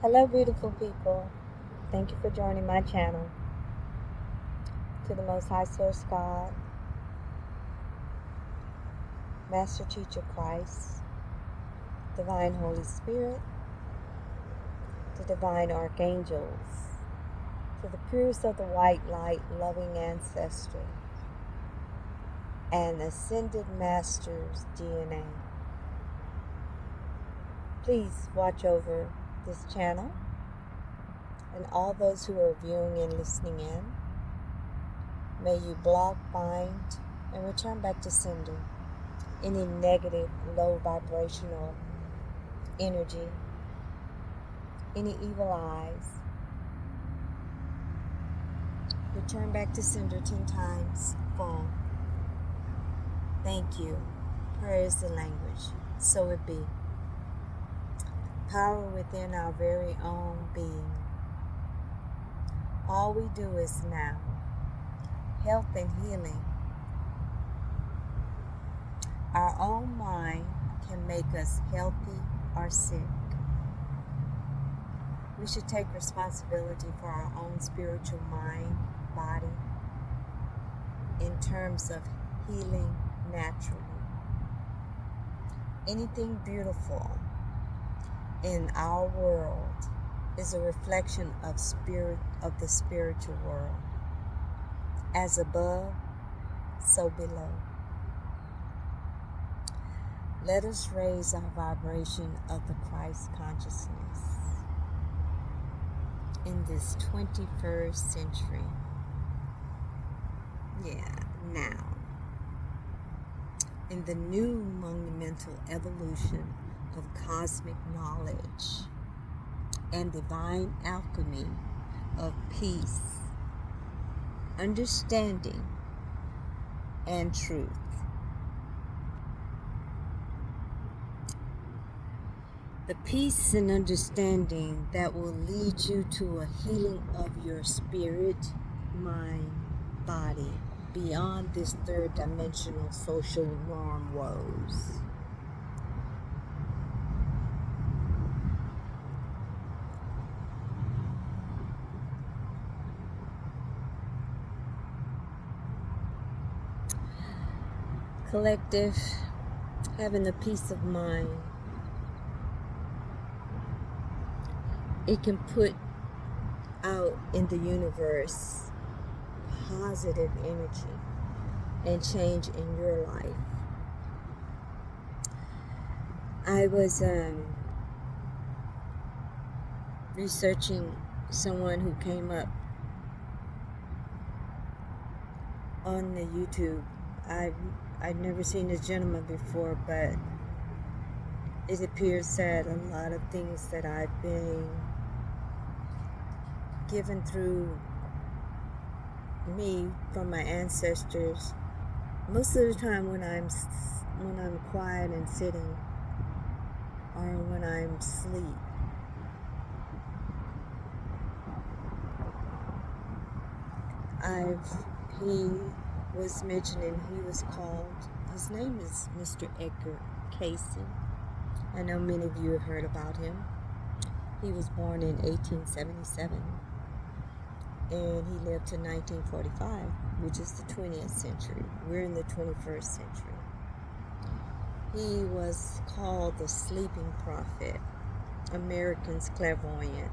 Hello, beautiful people. Thank you for joining my channel. To the Most High Source God, Master Teacher Christ, Divine Holy Spirit, the Divine Archangels, to the purest of the white light, loving ancestry, and Ascended Masters DNA. Please watch over this channel and all those who are viewing and listening in. May you block, bind, and return back to sender any negative, low vibrational energy, any evil eyes. Return back to sender 10 times full. Thank you. Prayer is the language. So it be. Power within our very own being. All we do is now. Health and healing. Our own mind can make us healthy or sick. We should take responsibility for our own spiritual mind, body, in terms of healing naturally. Anything beautiful in our world is a reflection of the spiritual world. As above, so below. Let us raise our vibration of the Christ consciousness in this 21st century. Now. In the new monumental evolution of cosmic knowledge and divine alchemy of peace, understanding, and truth. The peace and understanding that will lead you to a healing of your spirit, mind, body, beyond this third dimensional social norm woes. Collective, having a peace of mind, it can put out in the universe positive energy and change in your life. I was researching someone who came up on the YouTube. I'd never seen this gentleman before, but it appears that a lot of things that I've been given through me from my ancestors, most of the time when I'm quiet and sitting, or when I'm asleep, he was mentioning, his name is Mr. Edgar Cayce. I know many of you have heard about him. He was born in 1877, and he lived to 1945, which is the 20th century. We're in the 21st century. He was called the Sleeping Prophet, American's clairvoyant.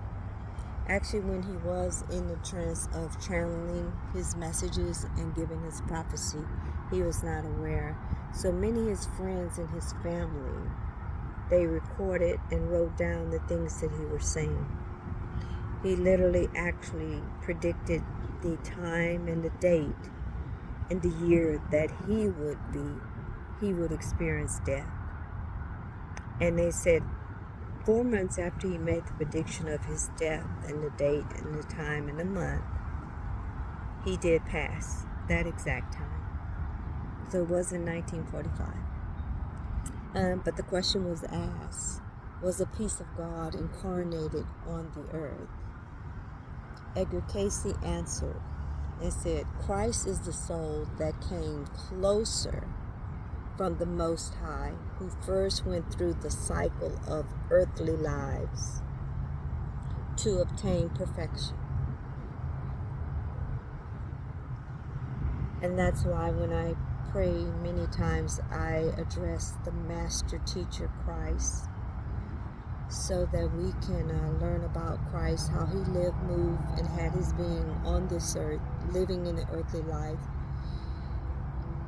Actually, when he was in the trance of channeling his messages and giving his prophecy, he was not aware. So many of his friends and his family, they recorded and wrote down the things that he was saying. He literally actually predicted the time and the date and the year that he would experience death. And they said 4 months after he made the prediction of his death and the date and the time and the month, he did pass that exact time. So it was in 1945. But the question was asked, was the peace of God incarnated on the earth? Edgar Cayce answered and said, Christ is the soul that came closer from the Most High, who first went through the cycle of earthly lives to obtain perfection. And that's why when I pray many times I address the Master Teacher Christ, so that we can learn about Christ, how he lived, moved, and had his being on this earth, living in the earthly life,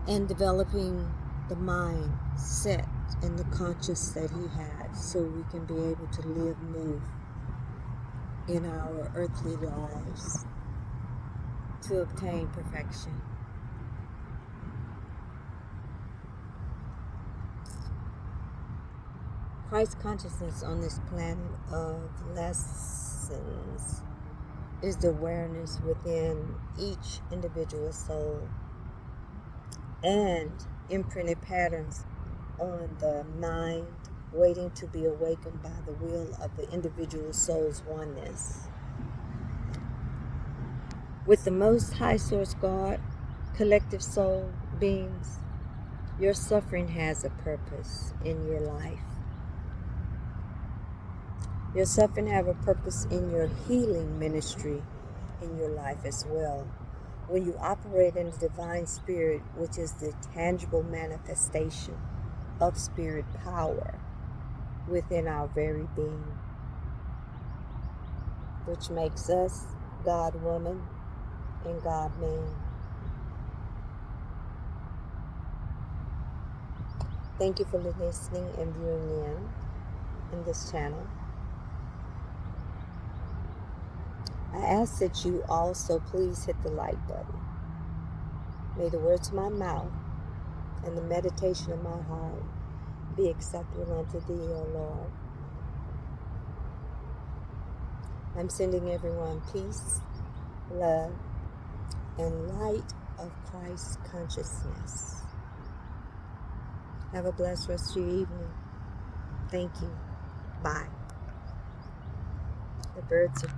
and developing the mind set and the conscience that he had, so we can be able to live, move in our earthly lives to obtain perfection. Christ consciousness on this planet of lessons is the awareness within each individual soul and imprinted patterns on the mind waiting to be awakened by the will of the individual soul's oneness. With the Most High Source God, collective soul beings, your suffering has a purpose in your life. Your suffering have a purpose in your healing ministry in your life as well. When you operate in the divine spirit, which is the tangible manifestation of spirit power within our very being, which makes us God woman and God man. Thank you for listening and viewing in this channel. I ask that you also please hit the like button. May the words of my mouth and the meditation of my heart be acceptable unto thee, O Lord. I'm sending everyone peace, love, and light of Christ consciousness. Have a blessed rest of your evening. Thank you. Bye. The birds are